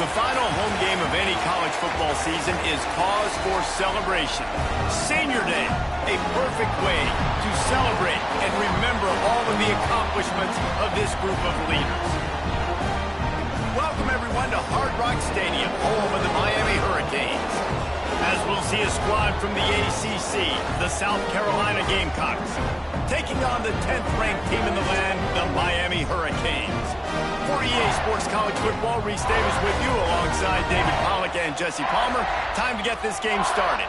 The final home game of any college football season is cause for celebration. Senior Day, a perfect way to celebrate and remember all of the accomplishments of this group of leaders. Welcome everyone to Hard Rock Stadium, home of the Miami Hurricanes. As we'll see a squad from the ACC, the South Carolina Gamecocks, taking on the 10th-ranked team in the land, the Miami Hurricanes. For EA Sports College Football, Reese Davis with you alongside David Pollack and Jesse Palmer. Time to get this game started.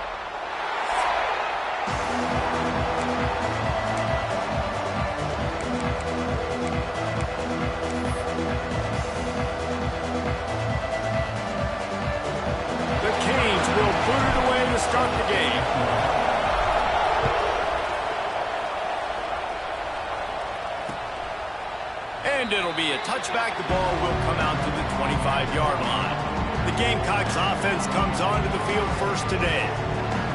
The Canes will put it away to start the game. And it'll be a touchback. The ball will come out to the 25-yard line. The Gamecocks offense comes onto the field first today.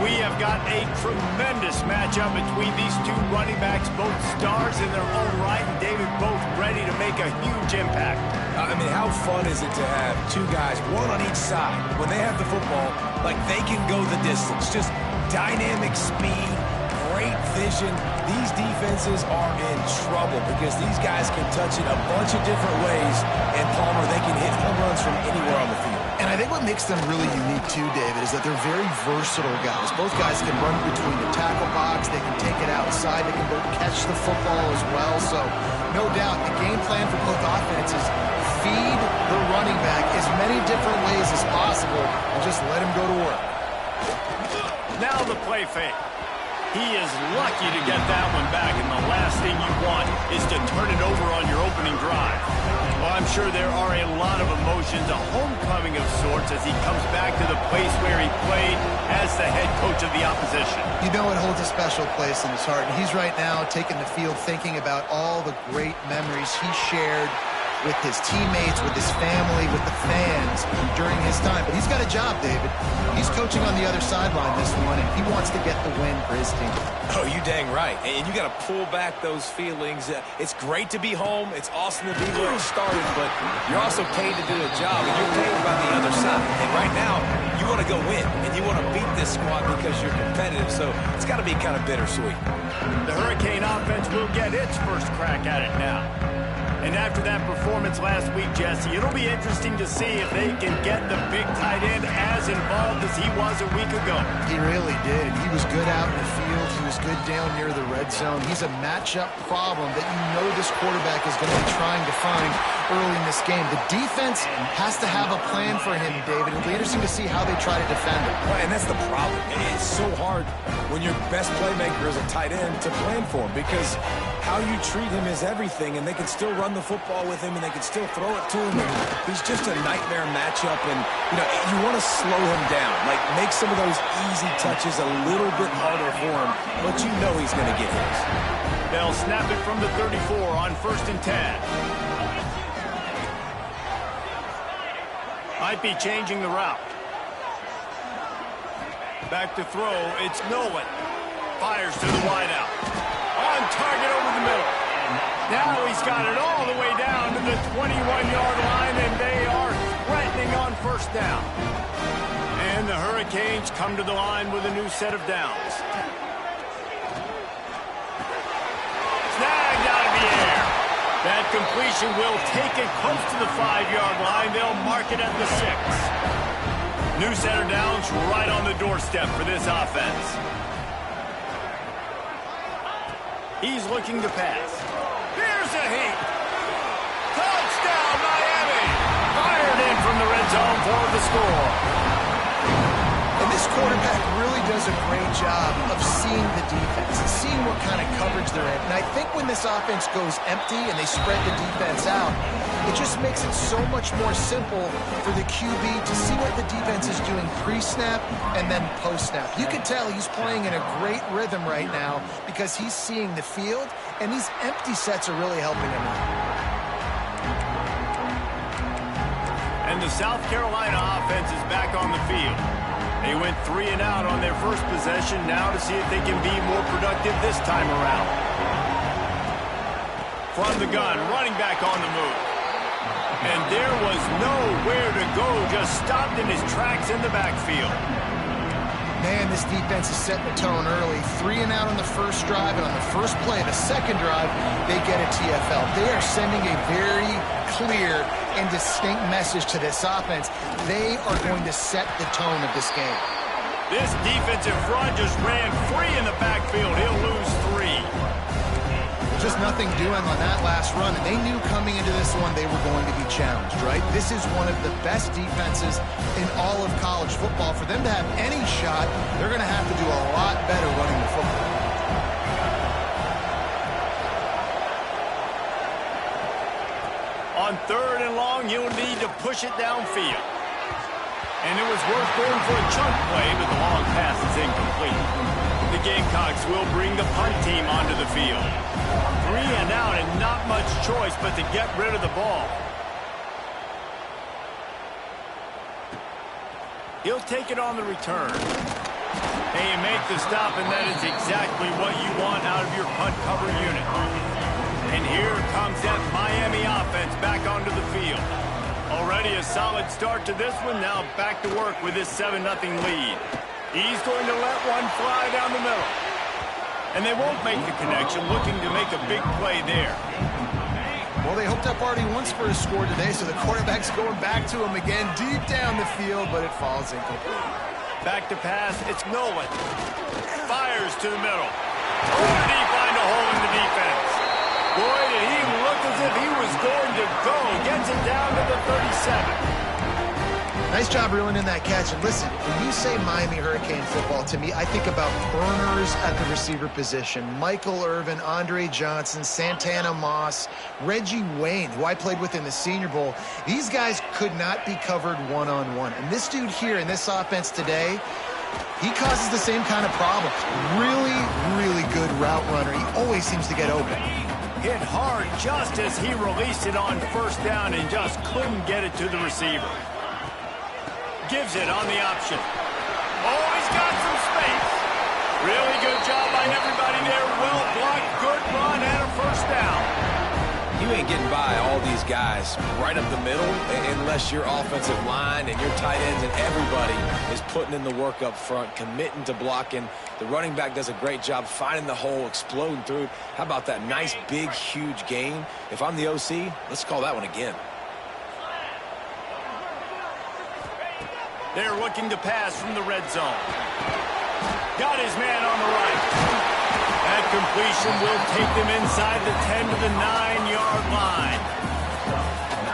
We have got a tremendous matchup between these two running backs, both stars in their own right, and David, both ready to make a huge impact. I mean, how fun is it to have two guys, one on each side, when they have the football, like they can go the distance. Just dynamic speed, great vision. These defenses are in trouble because these guys can touch it a bunch of different ways, and Palmer, they can hit home runs from anywhere on the field. And I think what makes them really unique too, David, is that they're very versatile guys. Both guys can run between the tackle box, they can take it outside, they can both catch the football as well. So, no doubt, the game plan for both offenses, feed the running back as many different ways as possible and just let him go to work. Now the play fake. He is lucky to get that one back, and the last thing you want is to turn it over on your opening drive. Well, I'm sure there are a lot of emotions, a homecoming of sorts, as he comes back to the place where he played as the head coach of the opposition. You know it holds a special place in his heart, and he's right now taking the field thinking about all the great memories he shared with his teammates, with his family, with the fans during his time. But he's got a job, David. He's coaching on the other sideline this one, and he wants to get the win for his team. Oh, you dang right. And you got to pull back those feelings. It's great to be home. It's awesome to be where it started, but you're also paid to do a job, and you're paid by the other side. And right now, you want to go win, and you want to beat this squad because you're competitive, so it's got to be kind of bittersweet. The Hurricane offense will get its first crack at it now. And after that performance last week, Jesse, it'll be interesting to see if they can get the big tight end as involved as he was a week ago. He really did. He was good out in the field. He was good down near the red zone. He's a matchup problem that you know this quarterback is going to be trying to find early in this game. The defense has to have a plan for him, David. It'll be interesting to see how they try to defend him. Well, and that's the problem. It's so hard when your best playmaker is a tight end to plan for him because how you treat him is everything, and they can still run the football with him, and they can still throw it to him. And he's just a nightmare matchup, and you want to slow him down, like make some of those easy touches a little bit harder for him, but you know he's going to get his. They'll snap it from the 34 on 1st and 10. Might be changing the route. Back to throw, it's Nolan. Fires to the wideout. On target over the middle. Now he's got it all the way down to the 21-yard line, and they are threatening on first down. And the Hurricanes come to the line with a new set of downs. Snagged out of the air. That completion will take it close to the 5-yard line. They'll mark it at the 6. New set of downs right on the doorstep for this offense. He's looking to pass. Here's a heat. Touchdown, Miami. Fired in from the red zone for the score. And this quarterback really does a great job of seeing the defense and seeing what kind of coverage they're in. And I think when this offense goes empty and they spread the defense out, it just makes it so much more simple for the QB to see what the defense is doing pre-snap and then post-snap. You can tell he's playing in a great rhythm right now because he's seeing the field, and these empty sets are really helping him out. And the South Carolina offense is back on the field. They went 3 and out on their first possession, now to see if they can be more productive this time around. From the gun, running back on the move. And there was nowhere to go, just stopped in his tracks in the backfield. Man, this defense is setting the tone early. 3 and out on the first drive, and on the first play of the second drive, they get a TFL. They are sending a very clear and distinct message to this offense. They are going to set the tone of this game. This defensive front just ran free in the backfield. He'll lose 3. Just nothing doing on that last run, and they knew coming into this one they were going to be challenged, right? This is one of the best defenses in all of college football. For them to have any shot, they're going to have to do a lot better running the football. On 3rd and long, you'll need to push it downfield. And it was worth going for a chunk play, but the long pass is incomplete. The Gamecocks will bring the punt team onto the field. 3 and out, and not much choice but to get rid of the ball. He'll take it on the return. And you make the stop, and that is exactly what you want out of your punt cover unit. And here comes that Miami offense back onto the field. Already a solid start to this one. Now back to work with this 7-0 lead. He's going to let one fly down the middle. And they won't make the connection, looking to make a big play there. Well, they hoped up already once for a score today, so the quarterback's going back to him again deep down the field, but it falls incomplete. Back to pass, it's Nolan. Fires to the middle. Oh, did he find a hole in the defense? Boy, did he look as if he was going to go. Gets it down to the 37. Nice job reeling in that catch. And listen, when you say Miami Hurricane football, to me, I think about burners at the receiver position. Michael Irvin, Andre Johnson, Santana Moss, Reggie Wayne, who I played with in the Senior Bowl. These guys could not be covered one-on-one. And this dude here in this offense today, he causes the same kind of problems. Really, really good route runner. He always seems to get open. Hit hard just as he released it on 1st down and just couldn't get it to the receiver. Gives it on the option. Oh, he's got some space. Really good job by everybody there. Well blocked, good run, and a 1st down. You ain't getting by all these guys right up the middle unless your offensive line and your tight ends and everybody is putting in the work up front, committing to blocking. The running back does a great job finding the hole, exploding through. How about that nice, big, huge gain? If I'm the OC, let's call that one again. They're looking to pass from the red zone. Got his man on the right. That completion will take them inside the 10 to the 9-yard line.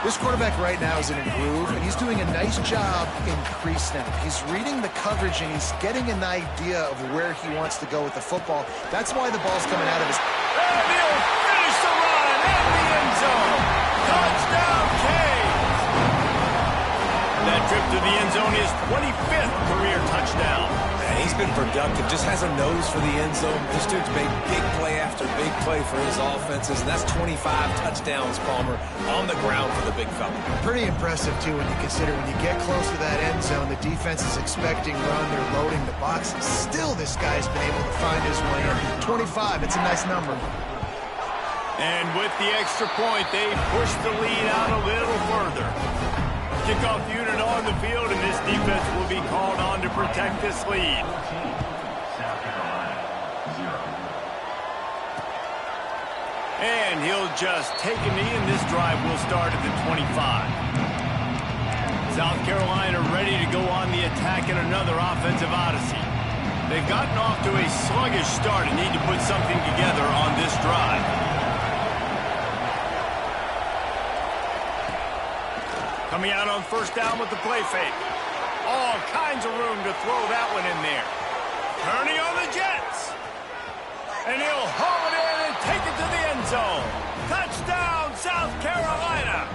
This quarterback right now is in a groove, and he's doing a nice job in crease now. He's reading the coverage, and he's getting an idea of where he wants to go with the football. That's why the ball's coming out of his... And he'll finish the run in the end zone. Touchdown, Canes. That trip to the end zone is 25th career touchdown. And he's been productive, just has a nose for the end zone. This dude's made big play after big play for his offenses, and that's 25 touchdowns, Palmer, on the ground for the big fella. Pretty impressive, too, when you consider when you get close to that end zone, the defense is expecting run, they're loading the box. Still, this guy's been able to find his way in. 25, it's a nice number. And with the extra point, they push the lead out a little further. Kickoff unit on the field, and this defense will be called on to protect this lead. And he'll just take a knee, and this drive will start at the 25. South Carolina ready to go on the attack in another offensive odyssey. They've gotten off to a sluggish start and need to put something together on this drive. Coming out on 1st down with the play fake. All kinds of room to throw that one in there. Turning on the Jets. And he'll haul it in and take it to the end zone. Touchdown, South Carolina.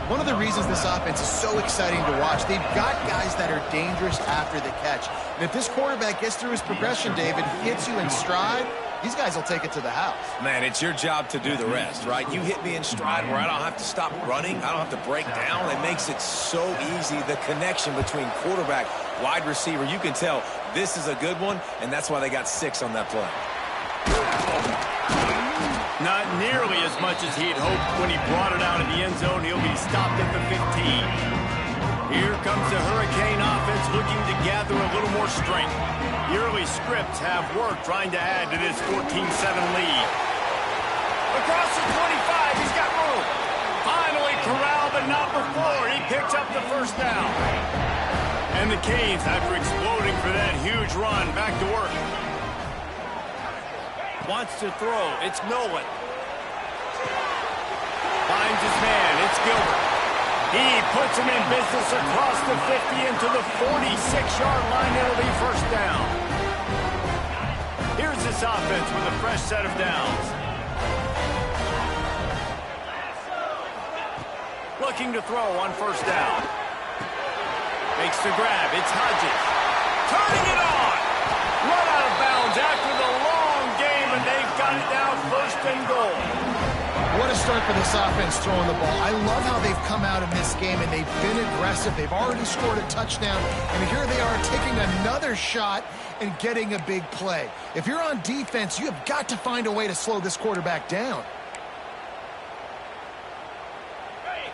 One of the reasons this offense is so exciting to watch, they've got guys that are dangerous after the catch. And if this quarterback gets through his progression, David, hits you in stride, these guys will take it to the house. Man, it's your job to do the rest, right? You hit me in stride where I don't have to stop running. I don't have to break down. It makes it so easy, the connection between quarterback, wide receiver. You can tell this is a good one, and that's why they got 6 on that play. Not nearly as much as he'd hoped when he brought it out of the end zone. He'll be stopped at the 15. Here comes the Hurricane offense looking to gather a little more strength. The early scripts have worked trying to add to this 14-7 lead. Across the 25, he's got room. Finally corralled, but not before. He picks up the first down. And the Canes, after exploding for that huge run, back to work. Wants to throw. It's Nolan. Finds his man. It's Gilbert. He puts him in business across the 50 into the 46-yard line. It'll be first down. Here's this offense with a fresh set of downs. Looking to throw on first down. Makes the grab. It's Hodges. Turning it on. Run out of bounds after the long game, and they've got it down first and goal. What a start for this offense throwing the ball. I love how they've come out in this game, and they've been aggressive. They've already scored a touchdown, and here they are taking another shot and getting a big play. If you're on defense, you have got to find a way to slow this quarterback down.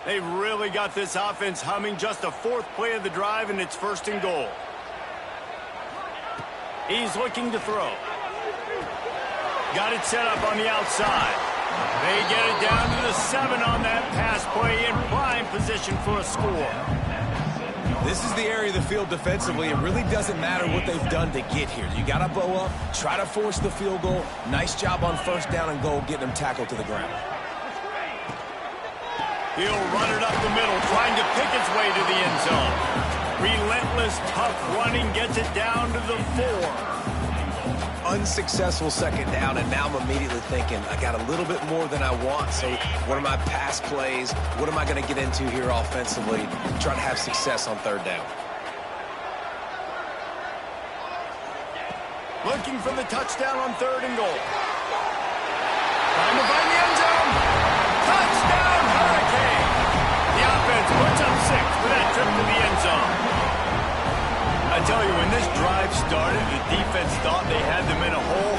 They've really got this offense humming. Just a fourth play of the drive, and it's first and goal. He's looking to throw. Got it set up on the outside. They get it down to the 7 on that pass play in prime position for a score. This is the area of the field defensively. It really doesn't matter what they've done to get here. You got to bow up, try to force the field goal. Nice job on first down and goal, getting them tackled to the ground. He'll run it up the middle, trying to pick his way to the end zone. Relentless, tough running gets it down to the 4. Unsuccessful second down, and now I'm immediately thinking, I got a little bit more than I want, so what are my pass plays? What am I going to get into here offensively? Try to have success on third down. Looking for the touchdown on third and goal. Trying to find the end zone. Touchdown, Hurricane! The offense puts up 6 for that trip to the end zone. I tell you, when this drive started, the defense thought they had them in a hole.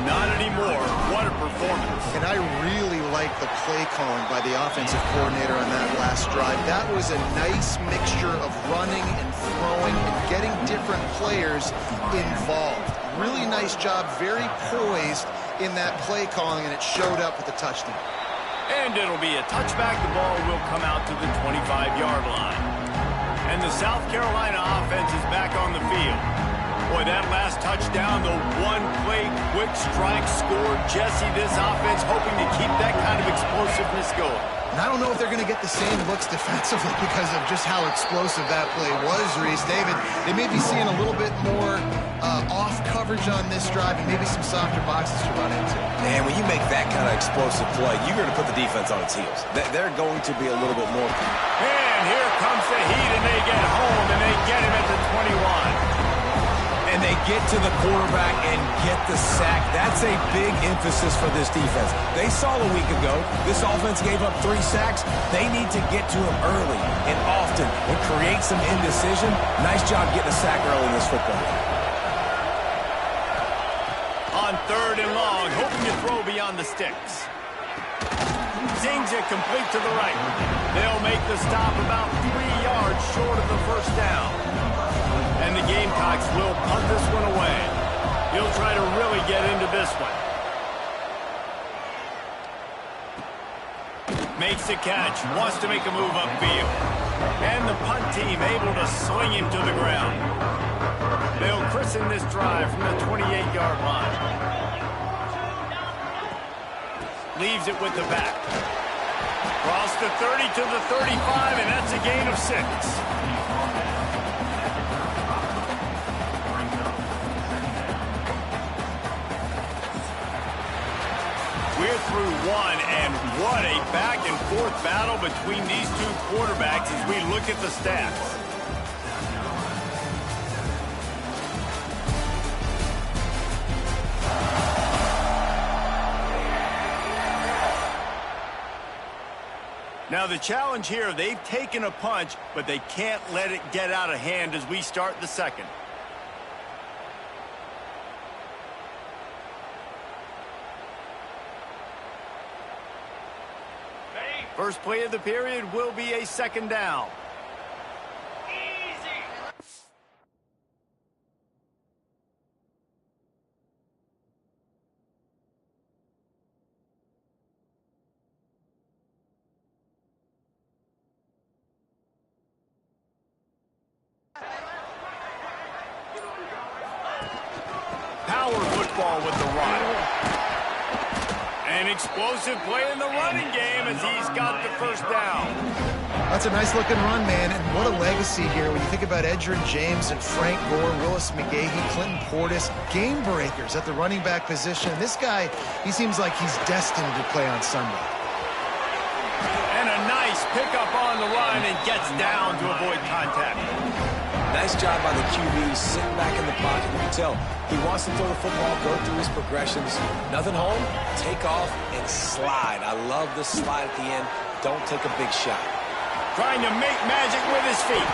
Not anymore. What a performance. And I really like the play calling by the offensive coordinator on that last drive. That was a nice mixture of running and throwing and getting different players involved. Really nice job, very poised in that play calling, and it showed up with the touchdown. And it'll be a touchback. The ball will come out to the 25-yard line. And the South Carolina offense is back on the field. Boy, that last touchdown, the one-play quick strike score. Jesse, this offense hoping to keep that kind of explosiveness going. And I don't know if they're going to get the same looks defensively because of just how explosive that play was, Reese. David, they may be seeing a little bit more off coverage on this drive and maybe some softer boxes to run into. And when you make that kind of explosive play, you're going to put the defense on its heels. They're going to be a little bit more. And here comes the heat, and they get home, and they get him at the 21. And they get to the quarterback and get the sack. That's a big emphasis for this defense. They saw a week ago, this offense gave up 3 sacks. They need to get to him early and often and create some indecision. Nice job getting a sack early in this football game. On third and long, hoping to throw beyond the sticks. Zings it complete to the right. They'll make the stop about 3 yards short of the first down. And the Gamecocks will punt this one away. He'll try to really get into this one. Makes the catch, wants to make a move upfield. And the punt team able to sling him to the ground. They'll christen this drive from the 28-yard line. Leaves it with the back. Cross the 30 to the 35, and that's a gain of 6. We're through one, and what a back-and-forth battle between these two quarterbacks as we look at the stats. Now, the challenge here, they've taken a punch, but they can't let it get out of hand as we start the second. First play of the period will be a second down. Power football with the run. An explosive play in the running game as he's got the first down. That's a nice-looking run, man, and what a legacy here. When you think about Edgerrin James and Frank Gore, Willis McGahee, Clinton Portis, game breakers at the running back position. This guy, he seems like he's destined to play on Sunday. And a nice pickup on the run and gets down to avoid contact. Nice job by the QB, sitting back in the pocket. You can tell he wants to throw the football, go through his progressions. Nothing home, take off, and slide. I love the slide at the end. Don't take a big shot. Trying to make magic with his feet.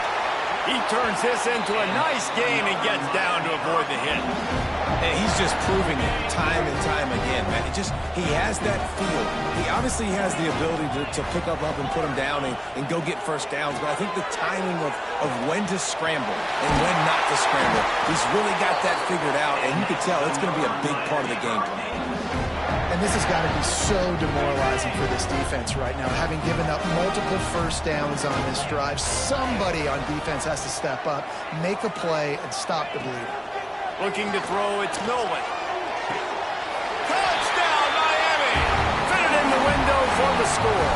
He turns this into a nice gain and gets down to avoid the hit. And he's just proving it time and time again, man. He has that feel. He obviously has the ability to pick up and put him down and go get first downs, but I think the timing of when to scramble and when not to scramble, he's really got that figured out, and you can tell it's going to be a big part of the game plan. And this has got to be so demoralizing for this defense right now. Having given up multiple first downs on this drive, somebody on defense has to step up, make a play, and stop the bleeding. Looking to throw, it's Nolan. Touchdown, Miami! Fitted in the window for the score.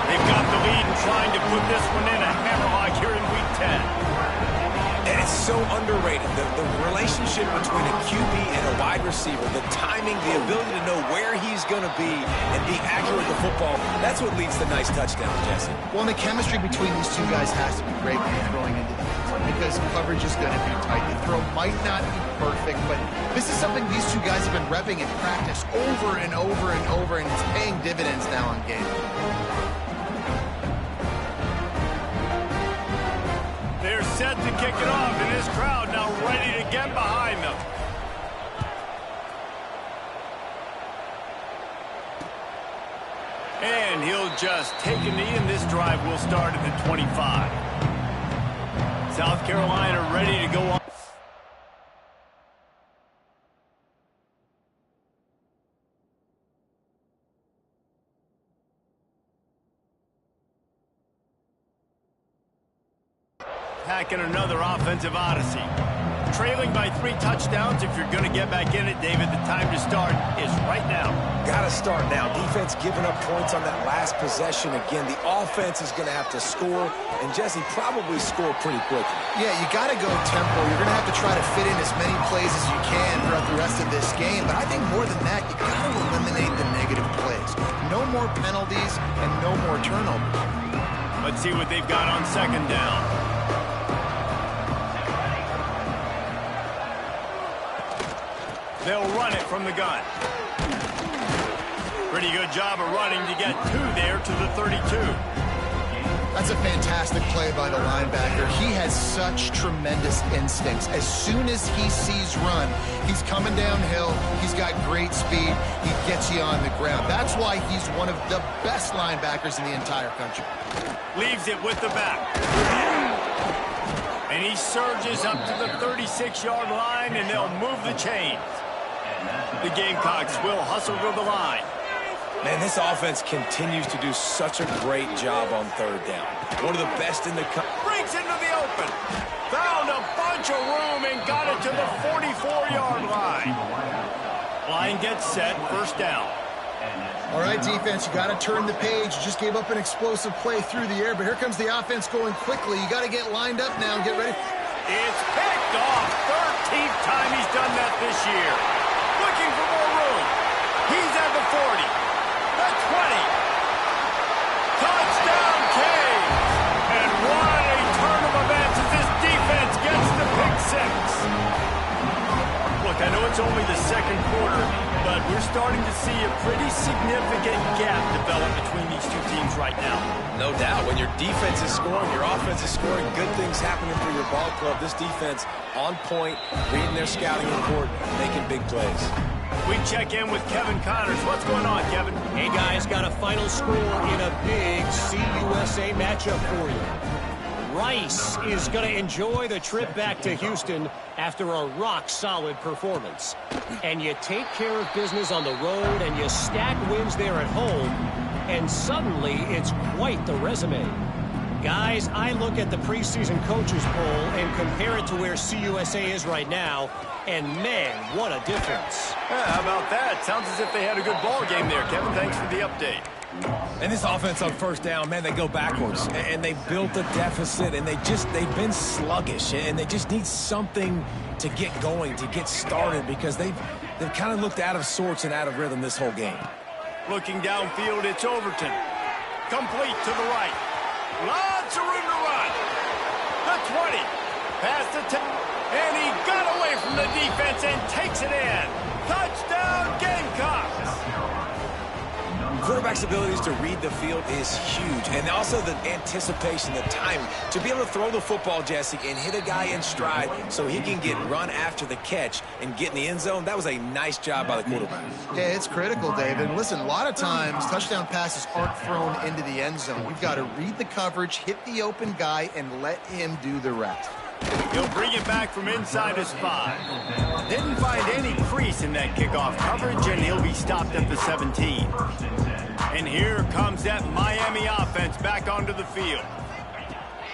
They've got the lead and trying to put this one in a hammerlock here in Week 10. And it's so underrated. The relationship between a QB and a wide receiver, the timing, the ability to know where he's going to be and be accurate with the football, that's what leads to nice touchdowns, Jesse. Well, and the chemistry between these two guys has to be great when you're throwing into the because coverage is going to be tight. The throw might not be perfect, but this is something these two guys have been repping in practice over and over and over, and it's paying dividends now on game. They're set to kick it off, and this crowd now ready to get behind them. And he'll just take a knee, and this drive will start at the 25. South Carolina ready to go on. Packing another offensive odyssey. Trailing by 3 touchdowns. If you're going to get back in it, David, the time to start is right now. Got to start now. Defense giving up points on that last possession. Again, the offense is going to have to score, and Jesse probably score pretty quickly. Yeah, you got to go tempo. You're going to have to try to fit in as many plays as you can throughout the rest of this game, but I think more than that, you got to eliminate the negative plays. No more penalties and no more turnovers. Let's see what they've got on second down. They'll run it from the gun. Pretty good job of running to get 2 there to the 32. That's a fantastic play by the linebacker. He has such tremendous instincts. As soon as he sees run, he's coming downhill. He's got great speed. He gets you on the ground. That's why he's one of the best linebackers in the entire country. Leaves it with the back. And he surges up to the 36-yard line, and they'll move the chains. The Gamecocks will hustle to the line. Man, this offense continues to do such a great job on third down. One of the best in the country. Breaks into the open. Found a bunch of room and got it to the 44-yard line. Line gets set, first down. All right, defense, you got to turn the page. You just gave up an explosive play through the air, but here comes the offense going quickly. You got to get lined up now and get ready. It's picked off. 13th time he's done that this year. Looking for more room. He's at the 40. The 20. Touchdown, Canes. And what a turn of events as this defense gets the pick 6. Look, I know it's only the second quarter, but we're starting to see a pretty significant gap develop between these two teams right now. No doubt. When your defense is scoring, your offense is scoring, good things happening for your ball club. This defense on point, reading their scouting report, making big plays. We check in with Kevin Connors. What's going on, Kevin? Hey, guys, got a final score in a big CUSA matchup for you. Rice is going to enjoy the trip back to Houston after a rock-solid performance. And you take care of business on the road and you stack wins there at home, and suddenly it's quite the resume. Guys, I look at the preseason coaches poll and compare it to where CUSA is right now, and man, what a difference. Yeah, how about that? Sounds as if they had a good ball game there, Kevin. Thanks for the update. And this offense on first down, man, they go backwards. And they built a deficit, and they've been sluggish. And they just need something to get going, to get started, because they've kind of looked out of sorts and out of rhythm this whole game. Looking downfield, it's Overton. Complete to the right. Lots of room to run. The 20. Past the 10. And he got away from the defense and takes it in. Touchdown, Gamecocks. Quarterback's abilities to read the field is huge. And also the anticipation, the timing. To be able to throw the football, Jesse, and hit a guy in stride so he can get run after the catch and get in the end zone, that was a nice job by the quarterback. Yeah, it's critical, David. And listen, a lot of times touchdown passes aren't thrown into the end zone. You've got to read the coverage, hit the open guy, and let him do the rest. He'll bring it back from inside his 5. Didn't find any crease in that kickoff coverage, and he'll be stopped at the 17. And here comes that Miami offense back onto the field.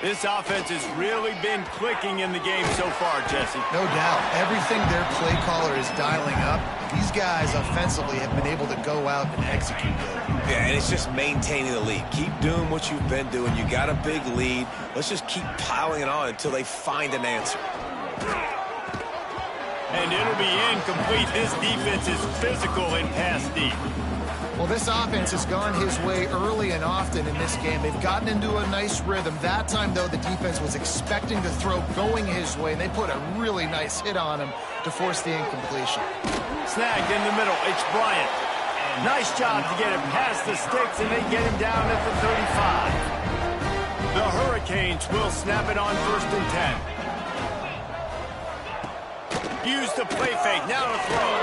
This offense has really been clicking in the game so far, Jesse. No doubt. Everything their play caller is dialing up, these guys offensively have been able to go out and execute it. Yeah, and it's just maintaining the lead. Keep doing what you've been doing. You got a big lead. Let's just keep piling it on until they find an answer. And it'll be incomplete. This defense is physical and pass deep. Well, this offense has gone his way early and often in this game. They've gotten into a nice rhythm. That time, though, the defense was expecting the throw going his way, and they put a really nice hit on him to force the incompletion. Snagged in the middle. It's Bryant. Nice job to get him past the sticks, and they get him down at the 35. The Hurricanes will snap it on 1st and 10. Use the play fake. Now to throw.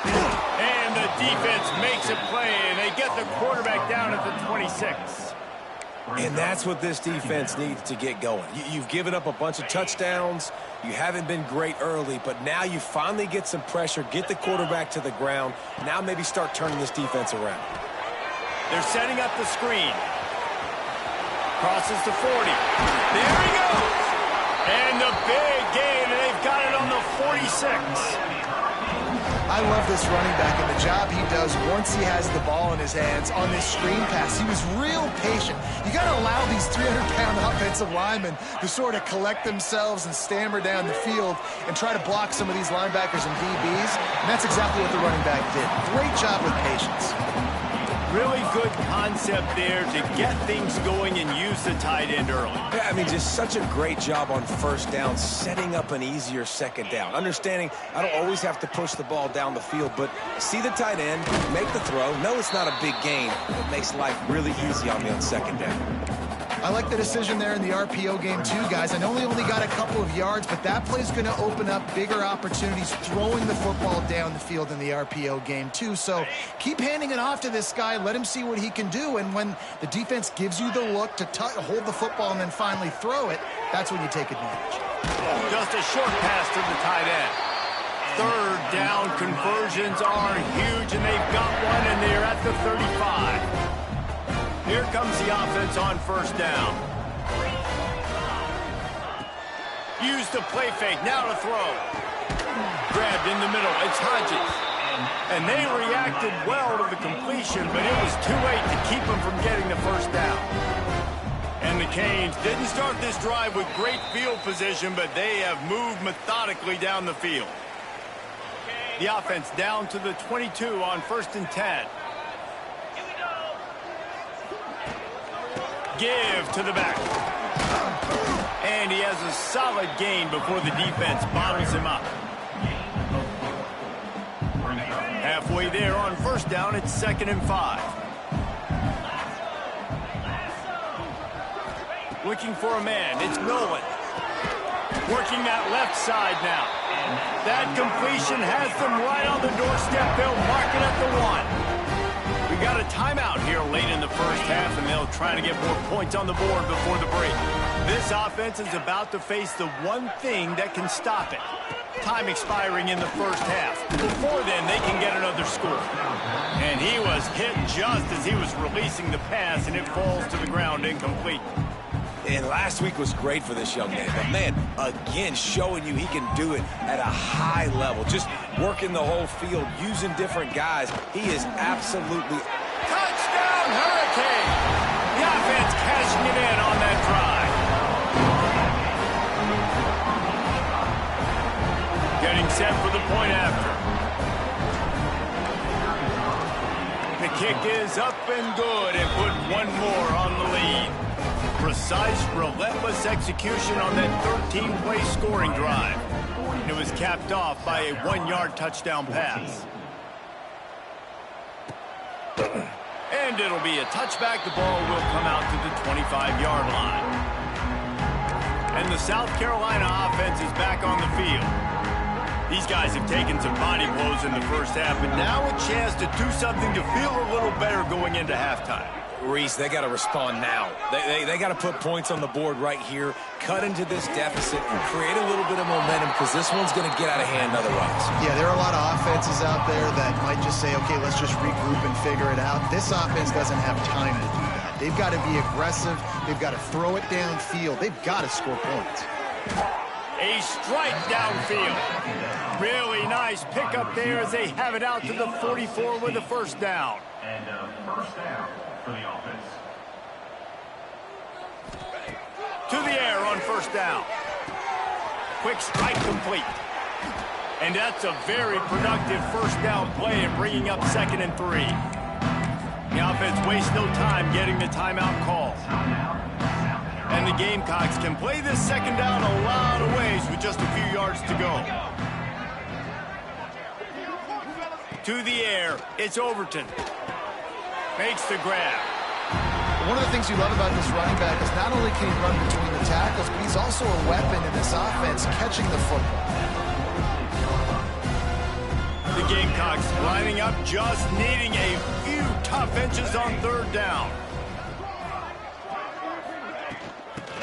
And the defense makes a play, and they get the quarterback down at the 26. And that's what this defense needs to get going. You've given up a bunch of touchdowns. You haven't been great early, but now you finally get some pressure, get the quarterback to the ground. Now maybe start turning this defense around. They're setting up the screen. Crosses to 40. There he goes. And the big gain, and they've got it on the 46. I love this running back and the job he does once he has the ball in his hands on this screen pass. He was real patient. You got to allow these 300-pound offensive linemen to sort of collect themselves and stammer down the field and try to block some of these linebackers and DBs. And that's exactly what the running back did. Great job with patience. Really good concept there to get things going and use the tight end early. Yeah, I mean, just such a great job on first down, setting up an easier second down. Understanding I don't always have to push the ball down the field, but see the tight end, make the throw. No, it's not a big gain. It makes life really easy on me on second down. I like the decision there in the RPO game too, guys. I know he only got a couple of yards, but that play's going to open up bigger opportunities throwing the football down the field in the RPO game too. So keep handing it off to this guy. Let him see what he can do. And when the defense gives you the look to hold the football and then finally throw it, that's when you take advantage. Just a short pass to the tight end. Third down conversions are huge, and they've got one, and they're at the 35. Here comes the offense on first down. Use the play fake. Now to throw. Grabbed in the middle. It's Hodges. And they reacted well to the completion, but it was too late to keep them from getting the first down. And the Canes didn't start this drive with great field position, but they have moved methodically down the field. The offense down to the 22 on 1st and 10. Give to the back. And he has a solid gain before the defense bottles him up. Halfway there on first down, it's 2nd and 5. Looking for a man, it's Nolan. Working that left side now. That completion has them right on the doorstep. They'll mark it at the 1. We got a timeout here late in the first half, and they'll try to get more points on the board before the break. This offense is about to face the one thing that can stop it. Time expiring in the first half. Before then, they can get another score. And he was hit just as he was releasing the pass, and it falls to the ground incomplete. And last week was great for this young man. But, man, again, showing you he can do it at a high level. Just working the whole field, using different guys. He is absolutely... Touchdown, Hurricane! The offense cashing it in on that drive. Getting set for the point after. The kick is up and good and put one more on the lead. Precise, relentless execution on that 13-play scoring drive. And it was capped off by a 1-yard touchdown pass. And it'll be a touchback. The ball will come out to the 25-yard line. And the South Carolina offense is back on the field. These guys have taken some body blows in the first half, but now a chance to do something to feel a little better going into halftime. Reese, they got to respond now. They got to put points on the board right here, cut into this deficit, and create a little bit of momentum because this one's going to get out of hand otherwise. Yeah, there are a lot of offenses out there that might just say, okay, let's just regroup and figure it out. This offense doesn't have time to do that. They've got to be aggressive. They've got to throw it downfield. They've got to score points. A strike downfield. Really nice pickup there as they have it out to the 44 with a first down. And first down for the offense. To the air on first down. Quick strike complete. And that's a very productive first down play and bringing up 2nd and 3. The offense wastes no time getting the timeout call. And the Gamecocks can play this 2nd down a lot of ways with just a few yards to go. To the air, it's Overton. Makes the grab. One of the things you love about this running back is not only can he run between the tackles, but he's also a weapon in this offense catching the football. The Gamecocks lining up, just needing a few tough inches on 3rd down.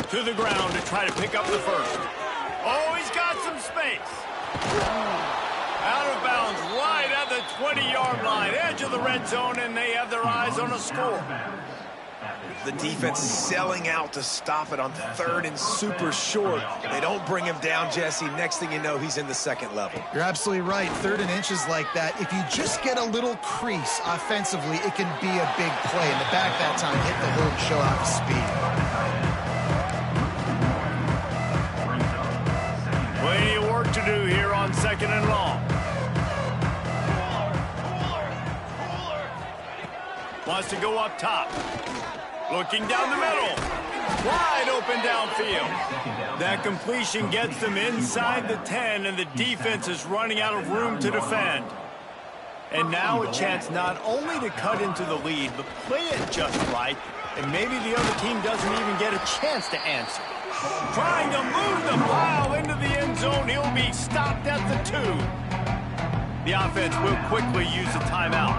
To the ground to try to pick up the first. Oh, he's got some space. Out of bounds, right at the 20-yard line, edge of the red zone, and they have their eyes on a score. The defense selling out to stop it on 3rd and super short. They don't bring him down, Jesse. Next thing you know, he's in the 2nd level. You're absolutely right. 3rd and inches like that, if you just get a little crease offensively, it can be a big play. In the back that time, hit the hook, show off speed. Plenty of work to do here on 2nd and long. Wants to go up top. Looking down the middle. Wide open downfield. That completion gets them inside the 10, and the defense is running out of room to defend. And now a chance not only to cut into the lead, but play it just right, and maybe the other team doesn't even get a chance to answer. Trying to move the pile into the end zone. He'll be stopped at the 2. The offense will quickly use a timeout.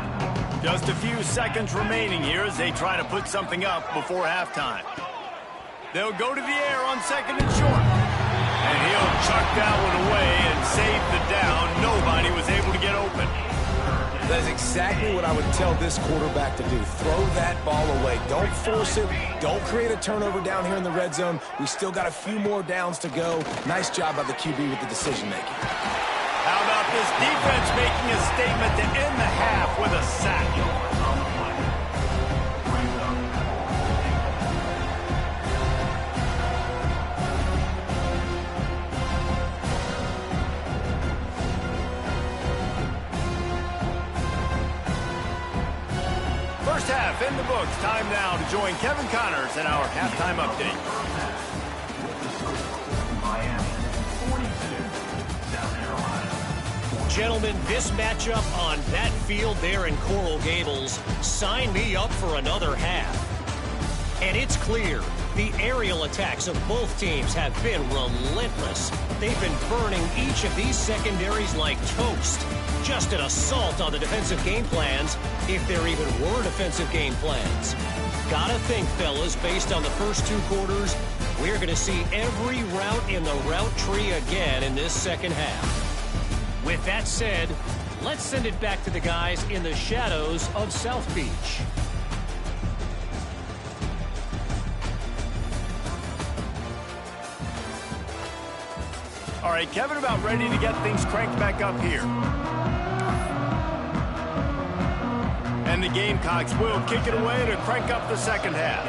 Just a few seconds remaining here as they try to put something up before halftime. They'll go to the air on 2nd and short. And he'll chuck that one away and save the down. Nobody was able to get open. That is exactly what I would tell this quarterback to do. Throw that ball away. Don't force it. Don't create a turnover down here in the red zone. We still got a few more downs to go. Nice job by the QB with the decision-making. How about this defense making a statement to end the half with a sack? First half in the books. Time now to join Kevin Connors in our halftime update. Gentlemen, this matchup on that field there in Coral Gables, sign me up for another half. And it's clear the aerial attacks of both teams have been relentless. They've been burning each of these secondaries like toast. Just an assault on the defensive game plans, if there even were defensive game plans. Gotta think, fellas, based on the first 2 quarters, we're going to see every route in the route tree again in this second half. With that said, let's send it back to the guys in the shadows of South Beach. All right, Kevin about ready to get things cranked back up here. And the Gamecocks will kick it away to crank up the second half.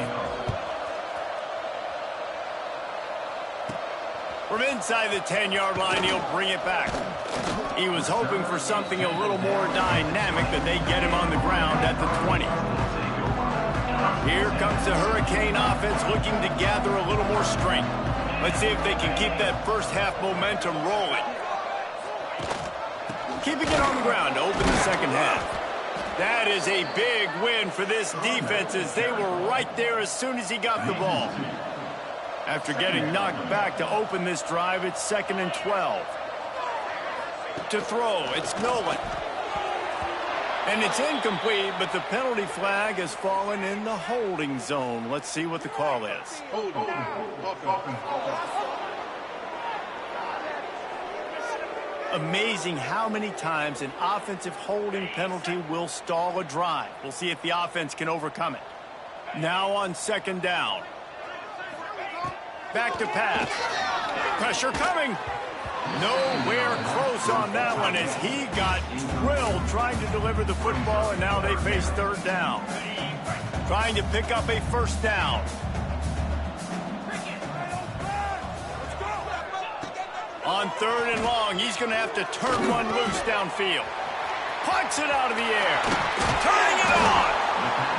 From inside the 10-yard line, he'll bring it back. He was hoping for something a little more dynamic, but they get him on the ground at the 20. Here comes the Hurricane offense looking to gather a little more strength. Let's see if they can keep that first half momentum rolling. Keeping it on the ground to open the second half. That is a big win for this defense as they were right there as soon as he got the ball. After getting knocked back to open this drive, it's 2nd and 12. To throw, it's Nolan. And it's incomplete, but the penalty flag has fallen in the holding zone. Let's see what the call is. Amazing how many times an offensive holding penalty will stall a drive. We'll see if the offense can overcome it. Now on 2nd down. Back to pass. Pressure coming. Nowhere close on that one as he got drilled trying to deliver the football, and now they face 3rd down. Trying to pick up a 1st down. On 3rd and long, he's going to have to turn one loose downfield. Punts it out of the air. Turning it on.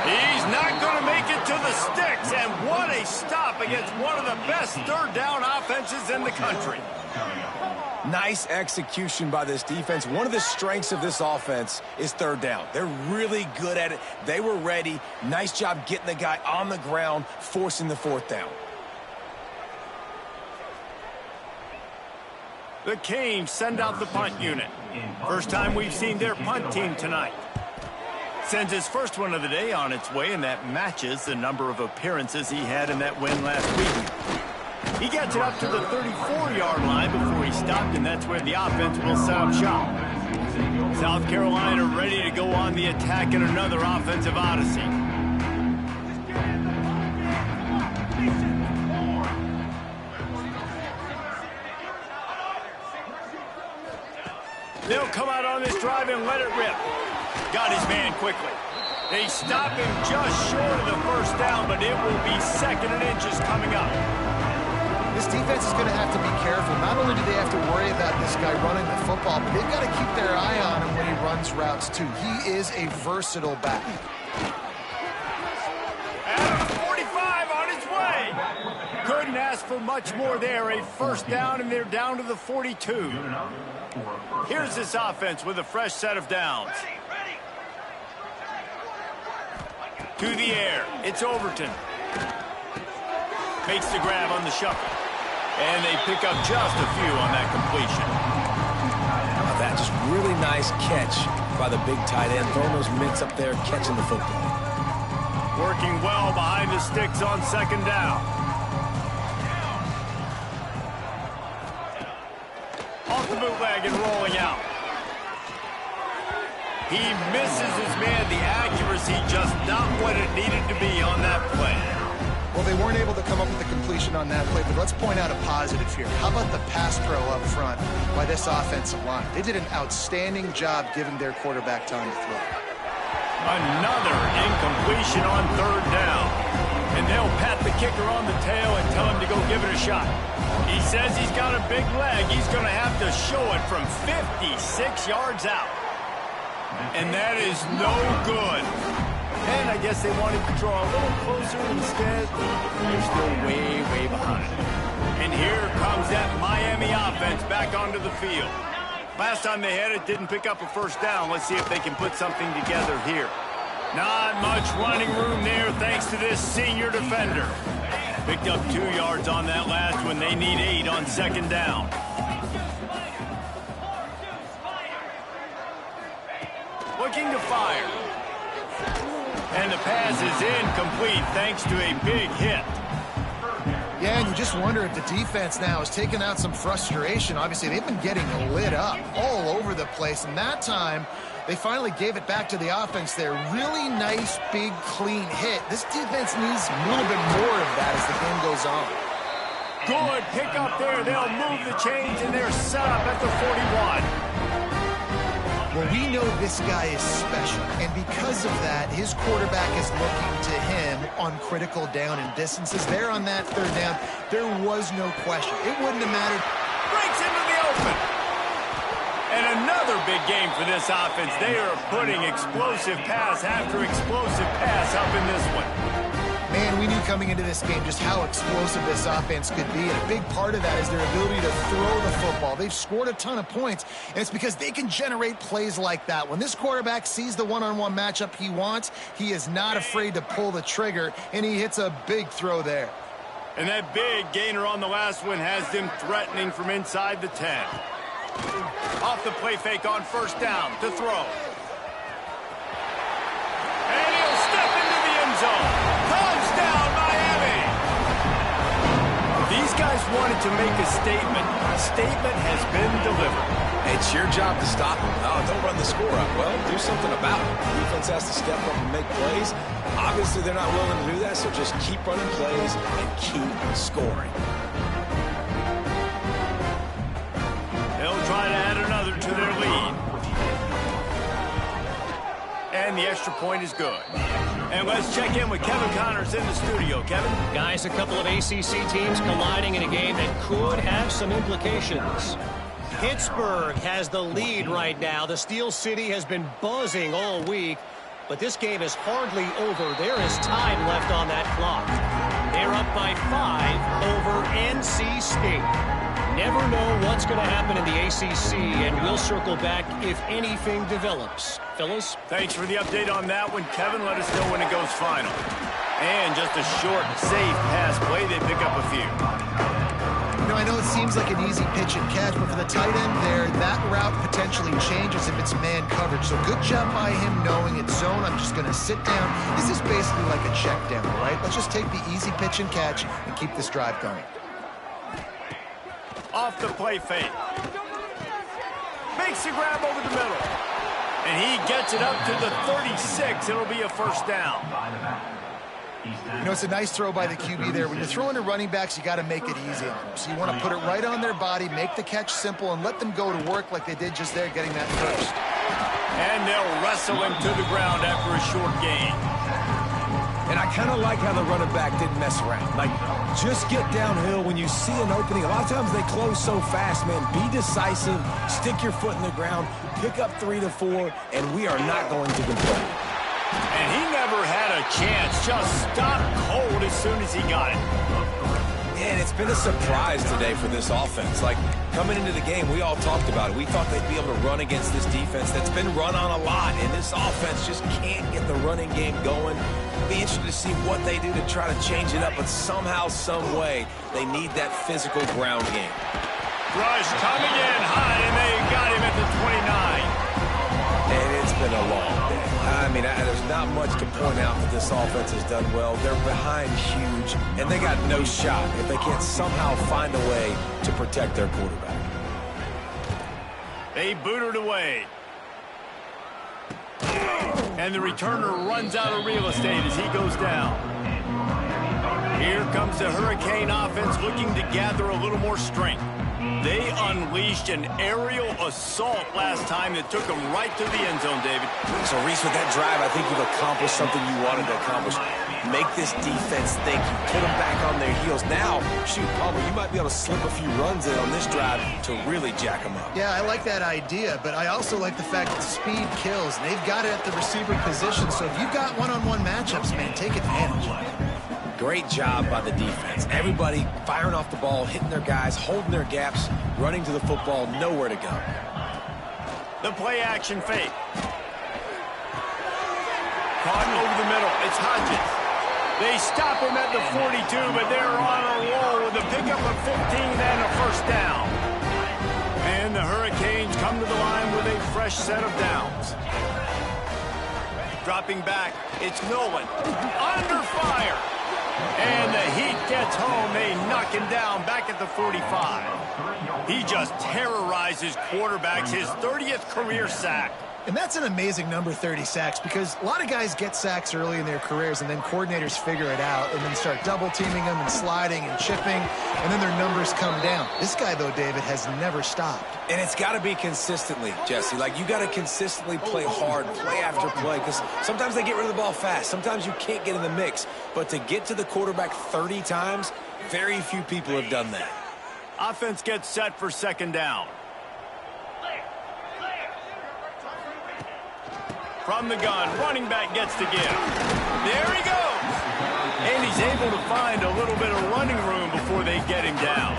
He's not going to make it to the sticks, and what a stop against one of the best 3rd down offenses in the country. Nice execution by this defense. One of the strengths of this offense is 3rd down. They're really good at it. They were ready. Nice job getting the guy on the ground, forcing the 4th down. The Canes send out the punt unit. First time we've seen their punt team tonight. Sends his first one of the day on its way, and that matches the number of appearances he had in that win last week. He gets it up to the 34-yard line before he stopped, and that's where the offense will set up shop. South Carolina ready to go on the attack in another offensive odyssey. They'll come out on this drive and let it rip. Got his man quickly. They stop him just short of the 1st down, but it will be 2nd and inches coming up. This defense is going to have to be careful. Not only do they have to worry about this guy running the football, but they've got to keep their eye on him when he runs routes too. He is a versatile back. At 45 on his way. Couldn't ask for much more there. A 1st down, and they're down to the 42. Here's this offense with a fresh set of downs. To the air. It's Overton. Makes the grab on the shuffle. And they pick up just a few on that completion. How about that? Just really nice catch by the big tight end. Throwing those mitts up there, catching the football. Working well behind the sticks on 2nd down. Off the bootleg and rolling out. He misses his man. The accuracy just not what it needed to be on that play. Well, they weren't able to come up with the completion on that play, but let's point out a positive here. How about the pass pro up front by this offensive line? They did an outstanding job giving their quarterback time to throw. Another incompletion on 3rd down. And they'll pat the kicker on the tail and tell him to go give it a shot. He says he's got a big leg. He's going to have to show it from 56 yards out. And that is no good. And I guess they wanted to draw a little closer instead. They're still way, way behind. And here comes that Miami offense back onto the field. Last time they had it, didn't pick up a 1st down. Let's see if they can put something together here. Not much running room there thanks to this senior defender. Picked up 2 yards on that last one. They need 8 on second down. Looking to fire. And the pass is incomplete thanks to a big hit. Yeah, and you just wonder if the defense now is taking out some frustration. Obviously, they've been getting lit up all over the place, and that time they finally gave it back to the offense there. Really nice, big, clean hit. This defense needs a little bit more of that as the game goes on. Good pick up there. They'll move the chains, and they're set up at the 41. Well, we know this guy is special, and because of that, his quarterback is looking to him on critical down and distances. There on that third down, there was no question. It wouldn't have mattered. Breaks into the open. And another big game for this offense. They are putting explosive pass after explosive pass up in this one. Man, we knew coming into this game just how explosive this offense could be, and a big part of that is their ability to throw the football. They've scored a ton of points, and it's because they can generate plays like that. When this quarterback sees the one-on-one matchup he wants, he is not afraid to pull the trigger, and he hits a big throw there. And that big gainer on the last one has them threatening from inside the 10. Off the play fake on first down to throw. And he'll step into the end zone. Touchdown, Miami! These guys wanted to make a statement. A statement has been delivered. It's your job to stop them. No, don't run the score up. Well, do something about it. The defense has to step up and make plays. Obviously, they're not willing to do that, so just keep running plays and keep scoring. They'll try to add another to their lead. And the extra point is good. And let's check in with Kevin Connors in the studio. Kevin? Guys, a couple of ACC teams colliding in a game that could have some implications. Pittsburgh has the lead right now. The Steel City has been buzzing all week, but this game is hardly over. There is time left on that clock. They're up by 5 over NC State. Never know what's going to happen in the ACC, and we'll circle back if anything develops. Fellas? Thanks for the update on that one, Kevin. Let us know when it goes final. And just a short, safe pass play. They pick up a few. You know, I know it seems like an easy pitch and catch, but for the tight end there, that route potentially changes if it's man coverage. So good job by him knowing it's zone. I'm just going to sit down. This is basically like a check down, all right? Let's just take the easy pitch and catch and keep this drive going. Off the play fake. Makes the grab over the middle. And he gets it up to the 36. It'll be a first down. You know, it's a nice throw by the QB there. When you're throwing to running backs, you got to make it easy on them. So you want to put it right on their body, make the catch simple, and let them go to work like they did just there, getting that first. And they'll wrestle him to the ground after a short gain. And I kind of like how the running back didn't mess around. Like, just get downhill when you see an opening. A lot of times they close so fast, man. Be decisive, stick your foot in the ground, pick up 3 to 4, and we are not going to complain. And he never had a chance. Just stopped cold as soon as he got it. And it's been a surprise today for this offense. Like, coming into the game, we all talked about it. We thought they'd be able to run against this defense that's been run on a lot, and this offense just can't get the running game going. Be interested to see what they do to try to change it up, but somehow, some way, they need that physical ground game. Rush coming in high, and they got him at the 29. And it's been a long day. I mean, there's not much to point out that this offense has done well. They're behind huge, and they got no shot if they can't somehow find a way to protect their quarterback. They boot it away. And the returner runs out of real estate as he goes down. Here comes the Hurricane offense looking to gather a little more strength. They unleashed an aerial assault last time that took them right to the end zone, David. So, Reese, with that drive, I think you've accomplished something you wanted to accomplish. Make this defense think. You put them back on their heels. Now, shoot, Palmer, you might be able to slip a few runs in on this drive to really jack them up. Yeah, I like that idea, but I also like the fact that speed kills. And they've got it at the receiver position, so if you've got one-on-one matchups, man, take advantage. Great job by the defense. Everybody firing off the ball, hitting their guys, holding their gaps, running to the football, nowhere to go. The play action fake. Caught over the middle. It's Hodges. They stop him at the 42, but they're on a roll with a pickup of 15 and a first down. And the Hurricanes come to the line with a fresh set of downs. Dropping back, it's Nolan. Under fire. And the Heat gets home. They knock him down back at the 45. He just terrorizes quarterbacks, his 30th career sack. And that's an amazing number, 30 sacks, because a lot of guys get sacks early in their careers, and then coordinators figure it out and then start double-teaming them and sliding and chipping, and then their numbers come down. This guy, though, David, has never stopped. And it's got to be consistently, Jesse. Like, you got to consistently play hard, play after play, because sometimes they get rid of the ball fast. Sometimes you can't get in the mix. But to get to the quarterback 30 times, very few people have done that. Offense gets set for second down. From the gun, running back gets the give. There he goes. And he's able to find a little bit of running room before they get him down.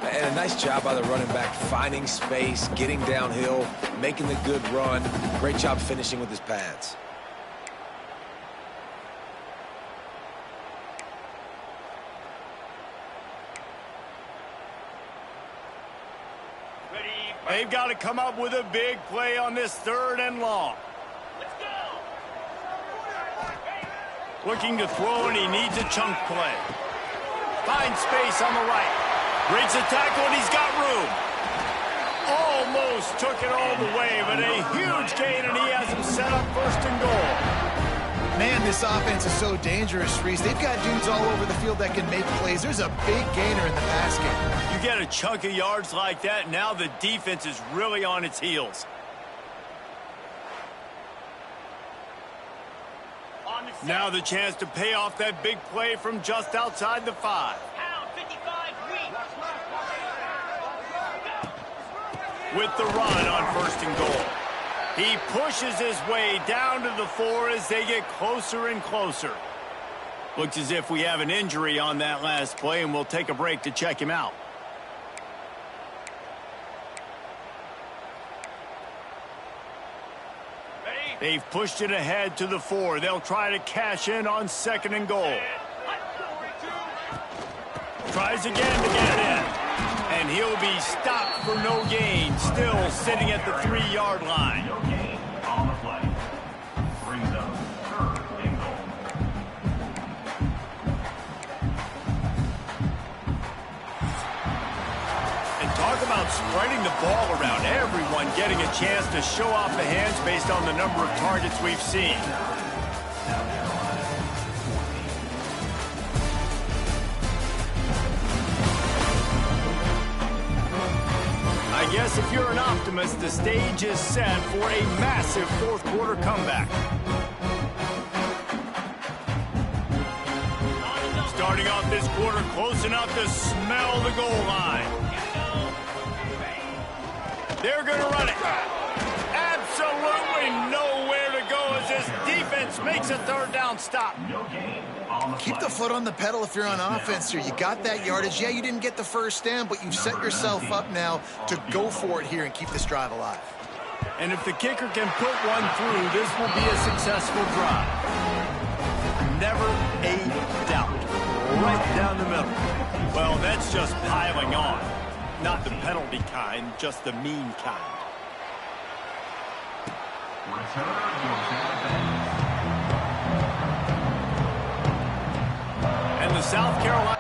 And a nice job by the running back, finding space, getting downhill, making the good run. Great job finishing with his pads. They've got to come up with a big play on this third and long. Let's go. Looking to throw, and he needs a chunk play. Finds space on the right. Breaks a tackle, and he's got room. Almost took it all the way, but a huge gain, and he has him set up first and goal. Man, this offense is so dangerous, Reese. They've got dudes all over the field that can make plays. There's a big gainer in the pass game. You get a chunk of yards like that, now the defense is really on its heels. Now the chance to pay off that big play from just outside the 5. With the run on first and goal. He pushes his way down to the 4 as they get closer and closer. Looks as if we have an injury on that last play, and we'll take a break to check him out. They've pushed it ahead to the 4. They'll try to cash in on second and goal. Tries again to get it in. And he'll be stopped for no gain, still sitting at the 3-yard line. No gain on the play. Brings up third and goal. And talk about spreading the ball around. Everyone getting a chance to show off the hands based on the number of targets we've seen. I guess if you're an optimist, the stage is set for a massive fourth-quarter comeback. Starting off this quarter close enough to smell the goal line. They're going to run it. Absolutely nowhere to go as this defense makes a third down stop. No gain on the play. Keep the foot on the pedal if you're on offense here. You got that yardage. Yeah, you didn't get the first down, but you've set yourself up now to go for it here and keep this drive alive. And if the kicker can put one through, this will be a successful drive. Never a doubt. Right down the middle. Well, that's just piling on. Not the penalty kind, just the mean kind. And the South Carolina...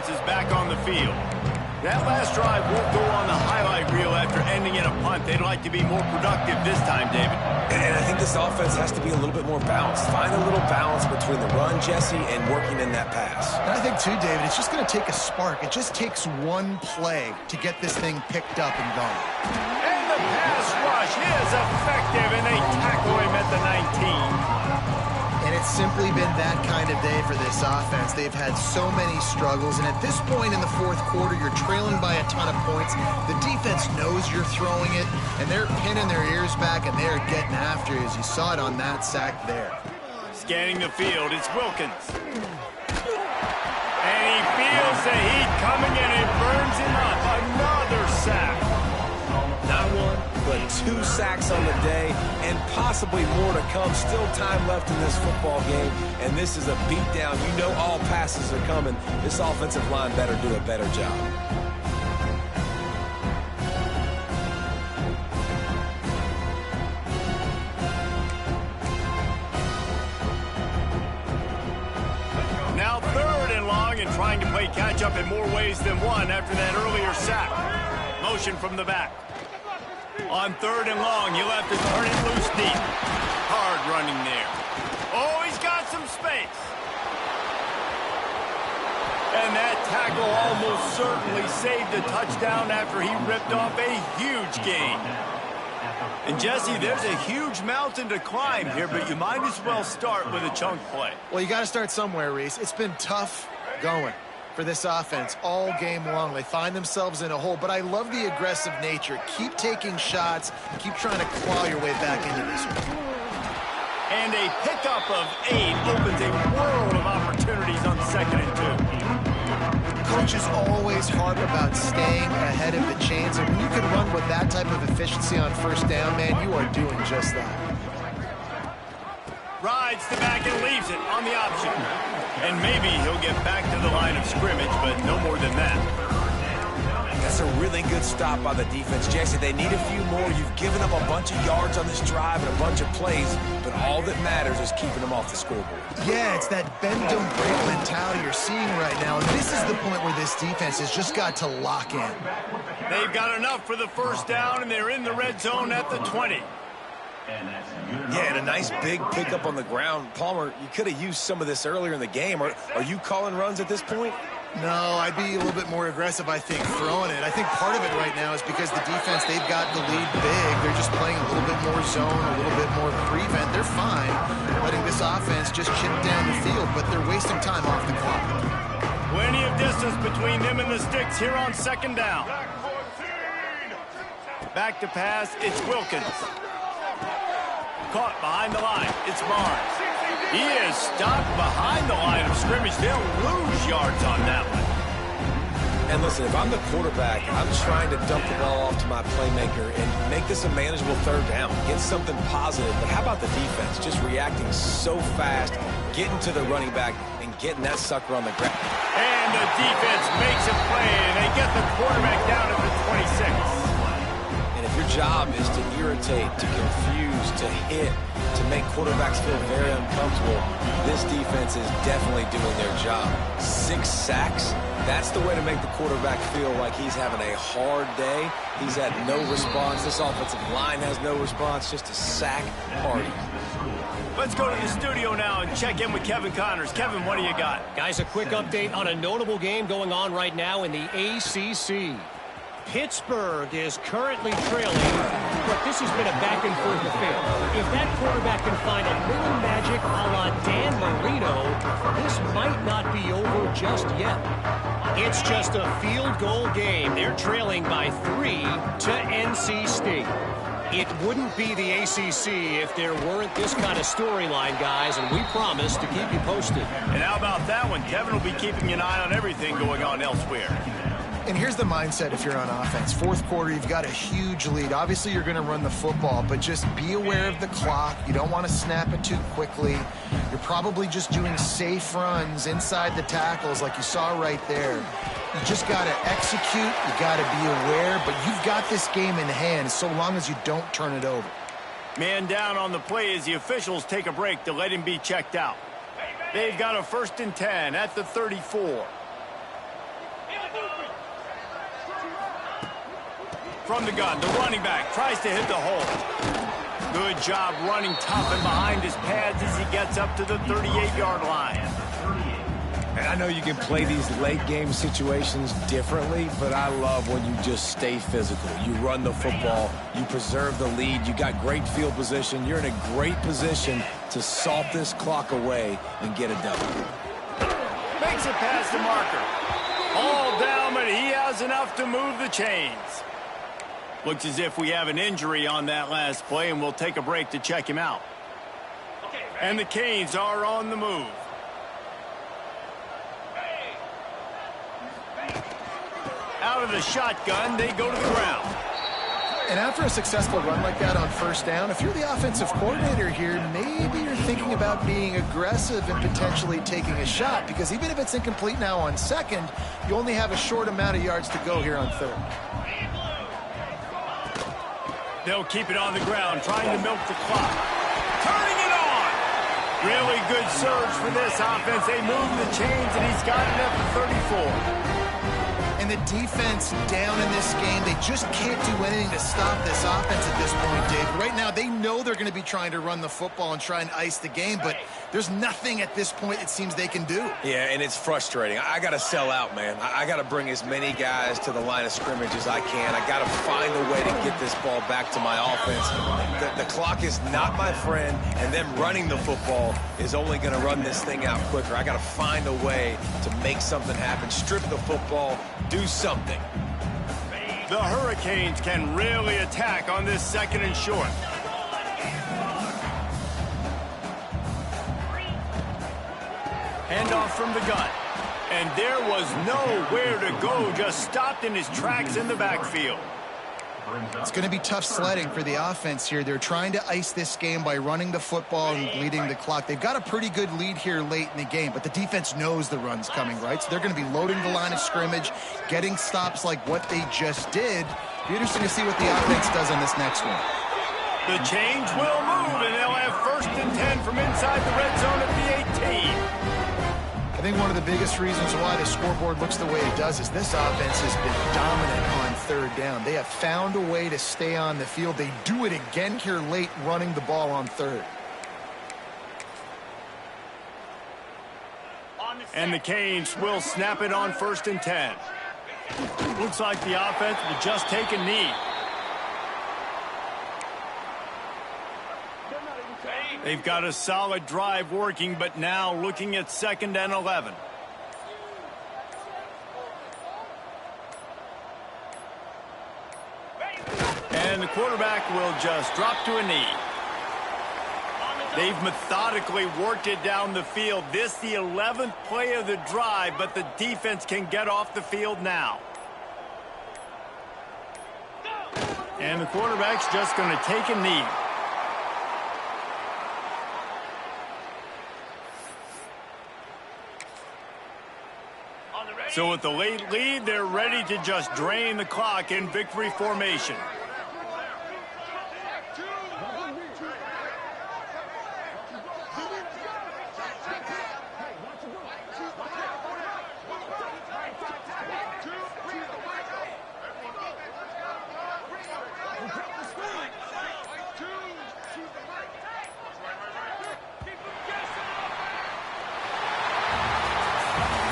is back on the field. That last drive won't go on the highlight reel after ending in a punt. They'd like to be more productive this time, David. And I think this offense has to be a little bit more balanced. Find a little balance between the run, Jesse, and working in that pass. And I think, too, David, it's just going to take a spark. It just takes one play to get this thing picked up and going. And the pass rush is effective, and they tackle him at the 19. And it's simply been that kind of day for this offense. They've had so many struggles, and at this point in the fourth quarter, you're trailing by a ton of points. The defense knows you're throwing it, and they're pinning their ears back, and they're getting after you, as you saw it on that sack there. Scanning the field, it's Wilkins. And he feels the heat coming, and it burns him up. Another sack. Not one, but 2 sacks on the day, and possibly more to come. Still time left in this football game, and this is a beatdown. You know all passes are coming. This offensive line better do a better job. Now 3rd and long, and trying to play catch-up in more ways than one after that earlier sack. Motion from the back. On 3rd and long, you'll have to turn it loose deep. Hard running there. Oh, he's got some space. And that tackle almost certainly saved the touchdown after he ripped off a huge gain. And Jesse, there's a huge mountain to climb here, but you might as well start with a chunk play. Well, you got to start somewhere, Reese. It's been tough going for this offense all game long. They find themselves in a hole, but I love the aggressive nature. Keep taking shots. Keep trying to claw your way back into this one. And a pickup of 8 opens a world of opportunities on 2nd and 2. Coaches always harp about staying ahead of the chains, and when you can run with that type of efficiency on 1st down, man, you are doing just that. Rides the back and leaves it on the option. And maybe he'll get back to the line of scrimmage, but no more than that. That's a really good stop by the defense, Jesse. They need a few more. You've given up a bunch of yards on this drive and a bunch of plays, but all that matters is keeping them off the scoreboard. Yeah, it's that bend don't break mentality you're seeing right now, and this is the point where this defense has just got to lock in. They've got enough for the 1st down, and they're in the red zone at the 20. Yeah, and a nice big pickup on the ground. Palmer, you could have used some of this earlier in the game. Are you calling runs at this point? No, I'd be a little bit more aggressive, I think, throwing it. I think part of it right now is because the defense, they've got the lead big. They're just playing a little bit more zone, a little bit more prevent. They're fine letting this offense just chip down the field, but they're wasting time off the clock. Plenty of distance between them and the sticks here on 2nd down. Back to pass, it's Wilkins. Caught behind the line, it's Barnes. He is stopped behind the line of scrimmage. They'll lose yards on that one. And listen, if I'm the quarterback, I'm trying to dump the ball off to my playmaker and make this a manageable 3rd down, get something positive. But how about the defense? Just reacting so fast, getting to the running back, and getting that sucker on the ground. And the defense makes a play, and they get the quarterback down at the 26. And if your job is to irritate, to confuse, to hit, to make quarterbacks feel very uncomfortable, this defense is definitely doing their job. 6 sacks, that's the way to make the quarterback feel like he's having a hard day. He's had no response. This offensive line has no response, just a sack party. Let's go to the studio now and check in with Kevin Connors. Kevin, what do you got? Guys, a quick update on a notable game going on right now in the ACC. Pittsburgh is currently trailing, but this has been a back-and-forth affair. If that quarterback can find a little magic a la Dan Marino, this might not be over just yet. It's just a field goal game. They're trailing by 3 to NC State. It wouldn't be the ACC if there weren't this kind of storyline, guys, and we promise to keep you posted. And how about that one? Kevin will be keeping an eye on everything going on elsewhere. And here's the mindset if you're on offense. 4th quarter, you've got a huge lead. Obviously, you're going to run the football, but just be aware of the clock. You don't want to snap it too quickly. You're probably just doing safe runs inside the tackles like you saw right there. You just got to execute. You got to be aware, but you've got this game in hand so long as you don't turn it over. Man down on the play as the officials take a break to let him be checked out. They've got a 1st and 10 at the 34. From the gun, the running back tries to hit the hole. Good job running tough and behind his pads as he gets up to the 38-yard line. And I know you can play these late game situations differently, but I love when you just stay physical. You run the football, you preserve the lead, you got great field position, you're in a great position to salt this clock away and get a W. Makes it past the marker. All down, but he has enough to move the chains. Looks as if we have an injury on that last play, and we'll take a break to check him out. And the Canes are on the move. Out of the shotgun, they go to the ground. And after a successful run like that on first down, if you're the offensive coordinator here, maybe you're thinking about being aggressive and potentially taking a shot, because even if it's incomplete now on second, you only have a short amount of yards to go here on third. They'll keep it on the ground, trying to milk the clock. Turning it on! Really good surge for this offense. They move the chains, and he's got it up to 34. And the defense down in this game, they just can't do anything to stop this offense at this point, Dave. Right now, they know they're going to be trying to run the football and try and ice the game, but there's nothing at this point it seems they can do. Yeah, and it's frustrating. I got to sell out, man. I got to bring as many guys to the line of scrimmage as I can. I got to find a way to get this ball back to my offense. The clock is not my friend, and them running the football is only going to run this thing out quicker. I got to find a way to make something happen, strip the football, do something. The Hurricanes can really attack on this second and short. Handoff from the gun. And there was nowhere to go, just stopped in his tracks in the backfield. It's going to be tough sledding for the offense here. They're trying to ice this game by running the football and bleeding the clock. They've got a pretty good lead here late in the game, but the defense knows the run's coming, right? So they're going to be loading the line of scrimmage, getting stops like what they just did. Be interesting to see what the offense does on this next one. The chains will move, and they'll have 1st and 10 from inside the red zone at the 18. I think one of the biggest reasons why the scoreboard looks the way it does is this offense has been dominant on third down. They have found a way to stay on the field. They do it again here late, running the ball on third. And the Canes will snap it on 1st and 10. Looks like the offense will just take a knee. They've got a solid drive working, but now looking at 2nd and 11. And the quarterback will just drop to a knee. They've methodically worked it down the field. This the 11th play of the drive, but the defense can get off the field now. And the quarterback's just going to take a knee. So with the late lead, they're ready to just drain the clock in victory formation.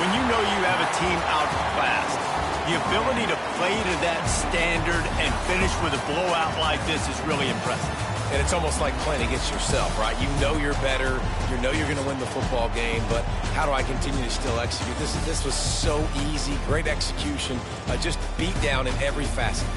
When you know you have a team outclassed, the ability to play to that standard and finish with a blowout like this is really impressive. And it's almost like playing against yourself, right? You know you're better. You know you're going to win the football game, but how do I continue to still execute? This was so easy. Great execution. Just beat down in every facet.